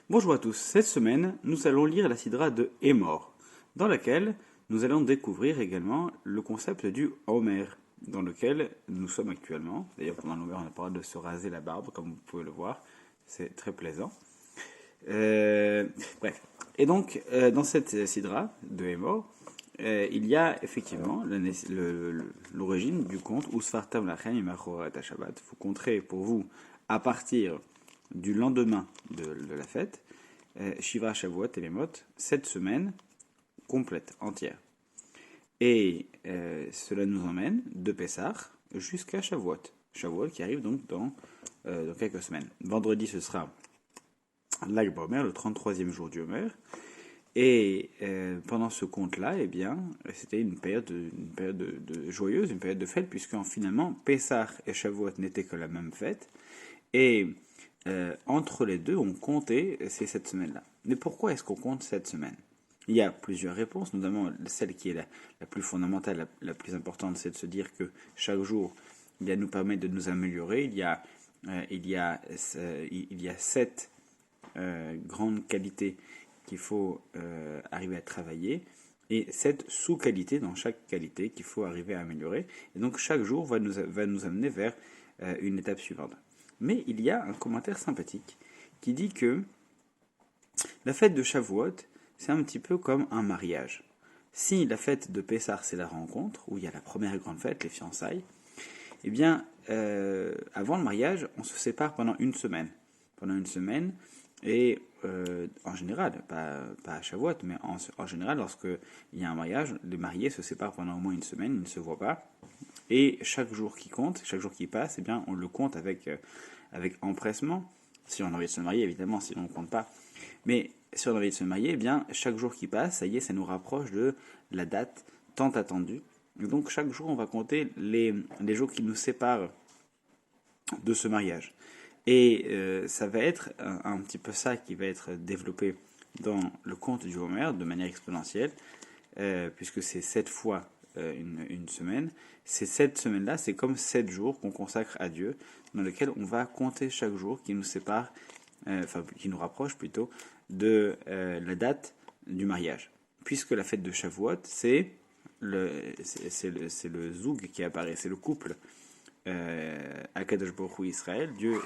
Bonjour à tous, cette semaine, nous allons lire la Sidra de Hémor, dans laquelle nous allons découvrir également le concept du Homer, dans lequel nous sommes actuellement. D'ailleurs, pendant l'Homer, on n'a pas le droit de se raser la barbe, comme vous pouvez le voir, c'est très plaisant. Bref, et donc, dans cette Sidra de Hémor, il y a effectivement l'origine du conte Usfartam lachem imachorat Shabbat. Vous compterez pour vous à partir du lendemain de la fête, Shiva Shavuot et Lemot, 7 semaines complètes, entières. Et cela nous emmène de Pessah jusqu'à Shavuot. Shavuot qui arrive donc dans quelques semaines. Vendredi, ce sera l'Ag BaOmer, le 33e jour du Homer. Et pendant ce compte-là, eh bien, c'était une période joyeuse, une période de fête, puisque finalement, Pessah et Shavuot n'étaient que la même fête. Et entre les deux, on comptait ces 7 semaines-là. Mais pourquoi est-ce qu'on compte 7 semaines? Il y a plusieurs réponses, notamment celle qui est la plus fondamentale, la plus importante, c'est de se dire que chaque jour, nous permet de nous améliorer. Il y a 7 grandes qualités qu'il faut arriver à travailler et 7 sous-qualités dans chaque qualité qu'il faut arriver à améliorer. Et donc chaque jour va nous amener vers une étape suivante. Mais il y a un commentaire sympathique qui dit que la fête de Shavuot, c'est un petit peu comme un mariage. Si la fête de Pessah, c'est la rencontre, où il y a la première grande fête, les fiançailles, eh bien, avant le mariage, on se sépare pendant une semaine. Pendant une semaine, et en général, pas à Shavuot, mais en général, lorsqu'il y a un mariage, les mariés se séparent pendant au moins une semaine, ils ne se voient pas. Et chaque jour qui compte, chaque jour qui passe, eh bien, on le compte avec empressement. Si on a envie de se marier, évidemment, sinon on ne compte pas. Mais si on a envie de se marier, eh bien, chaque jour qui passe, ça y est, ça nous rapproche de la date tant attendue. Et donc, chaque jour, on va compter les jours qui nous séparent de ce mariage. Et ça va être un petit peu ça qui va être développé dans le conte du Homer de manière exponentielle, puisque c'est 7 fois une semaine. Ces 7 semaines-là, c'est comme 7 jours qu'on consacre à Dieu, dans lesquels on va compter chaque jour qui nous sépare, qui nous rapproche plutôt, de la date du mariage. Puisque la fête de Shavuot, c'est le zoug qui apparaît, c'est le couple Akadosh Baruch Hu Israël, Dieu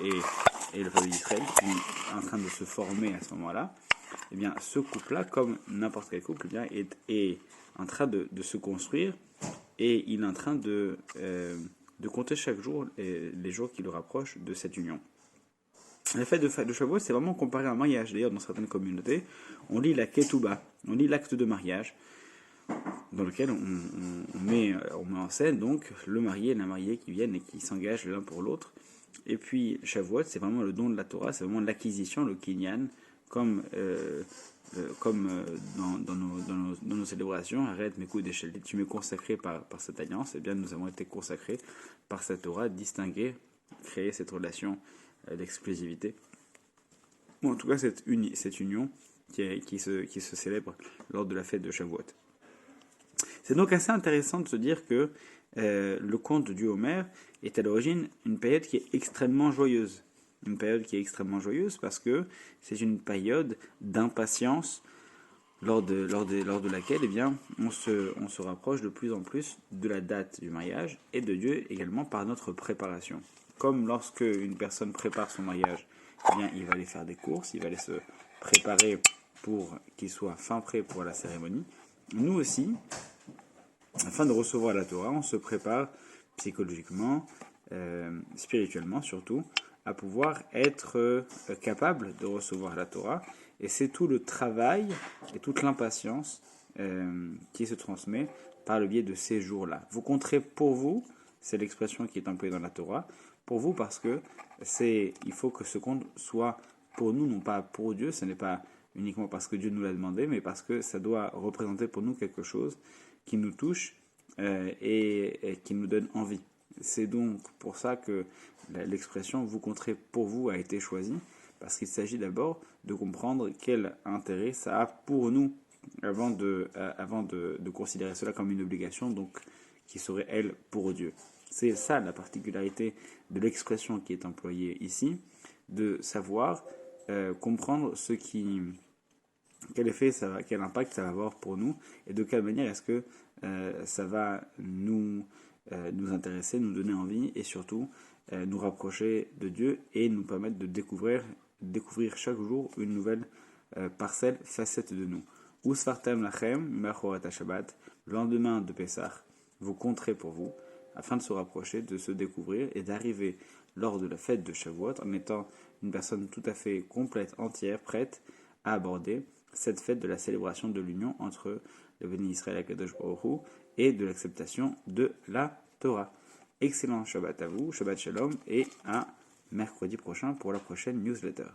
et le peuple d'Israël qui est en train de se former à ce moment-là. Eh bien, ce couple-là, comme n'importe quel couple, eh bien, est en train de se construire et il est en train de compter chaque jour les jours qui le rapprochent de cette union. La fête de Shavuot, c'est vraiment comparé à un mariage. D'ailleurs, dans certaines communautés, on lit la ketouba, on lit l'acte de mariage, dans lequel on met en scène donc le marié et la mariée qui viennent et qui s'engagent l'un pour l'autre. Et puis Shavuot, c'est vraiment le don de la Torah, c'est vraiment l'acquisition, le kinyan, comme dans nos célébrations. Arrête mes coups d'échelle, tu m'es consacré par cette alliance. Eh bien, nous avons été consacrés par cette Torah, distinguer, créer cette relation d'exclusivité. Bon, en tout cas, cette union qui se célèbre lors de la fête de Shavuot. C'est donc assez intéressant de se dire que le conte du Homer est à l'origine une période qui est extrêmement joyeuse. Une période qui est extrêmement joyeuse parce que c'est une période d'impatience lors de laquelle eh bien, on se rapproche de plus en plus de la date du mariage et de Dieu également par notre préparation. Comme lorsque une personne prépare son mariage, eh bien, il va aller faire des courses, il va aller se préparer pour qu'il soit fin prêt pour la cérémonie. Nous aussi, afin de recevoir la Torah, on se prépare psychologiquement, spirituellement surtout, à pouvoir être capable de recevoir la Torah. Et c'est tout le travail et toute l'impatience qui se transmet par le biais de ces jours-là. Vous compterez pour vous, c'est l'expression qui est employée dans la Torah, pour vous parce que il faut que ce compte soit pour nous, non pas pour Dieu, ce n'est pas uniquement parce que Dieu nous l'a demandé, mais parce que ça doit représenter pour nous quelque chose qui nous touche et qui nous donne envie. C'est donc pour ça que l'expression « vous compterez pour vous » a été choisie, parce qu'il s'agit d'abord de comprendre quel intérêt ça a pour nous avant de considérer cela comme une obligation, donc qui serait, elle, pour Dieu. C'est ça la particularité de l'expression qui est employée ici, de savoir comprendre quel effet quel impact ça va avoir pour nous et de quelle manière est-ce que ça va nous intéresser, nous donner envie et surtout nous rapprocher de Dieu et nous permettre de découvrir chaque jour une nouvelle parcelle, facette de nous. Usfartem lachem machorat Shabbat, le lendemain de Pessah, vous compterez pour vous, afin de se rapprocher, de se découvrir et d'arriver lors de la fête de Shavuot en étant une personne tout à fait complète, entière, prête à aborder cette fête de la célébration de l'union entre le béni Israël et Kadosh Baruch Hu et de l'acceptation de la Torah. Excellent Shabbat à vous, Shabbat Shalom et à mercredi prochain pour la prochaine newsletter.